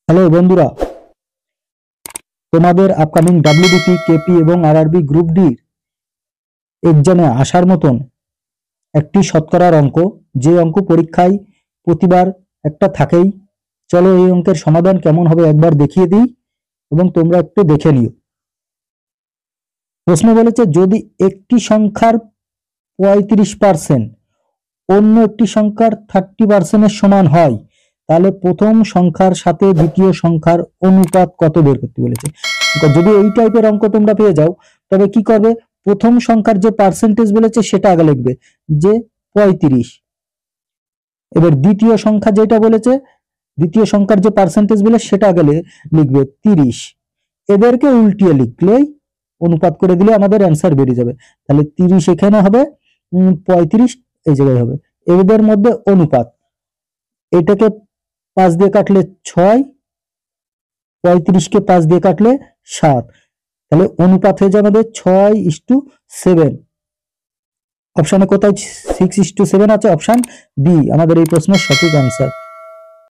Hello বন্ধুরা, তোমাদের upcoming WBP, KP এবং আরআরবি গ্রুপ ডি এক্সামে আসার মতন একটি শতকরার অঙ্ক, যে অঙ্ক পরীক্ষায় প্রতিবার একটা থাকেই। চলো এই অঙ্কের সমাধান কেমন হবে একবার দেখিয়ে দিই এবং তোমরা একটু দেখে নিও। প্রশ্ন বলেছে, যদি একটি সংখ্যার 35% অন্য একটি সংখ্যার 30% সমান হয়, তাহলে প্রথম সংখ্যার সাথে দ্বিতীয় সংখ্যার অনুপাত কত বের করতে বলেছে। যদি এই টাইপের অঙ্ক তোমরা পেয়ে যাও, তবে কি করবে, প্রথম সংখ্যার যে পার্সেন্টেজ বলেছে সেটা আগে লিখবে, যে 35। এবার দ্বিতীয় সংখ্যা যেটা বলেছে, দ্বিতীয় সংখ্যার যে পার্সেন্টেজ বলে সেটা আগে লিখবে 30। এদেরকে উল্টিয়ে লিখলেই অনুপাত করে দিলে আমাদের অ্যান্সার বেরিয়ে যাবে। তাহলে 30 এখানে হবে, 35 এই জায়গায় হবে। এদের মধ্যে অনুপাত, এটাকে 5 দিয়ে কাটলে 6, 35কে 5 দিয়ে কাটলে 7, তাহলে অনুপাত হয়ে যাবে আমাদের 6:7। অপশানে কোথায় 6:7 আছে? অপশান বি আমাদের এই প্রশ্নের সঠিক অ্যান্সার।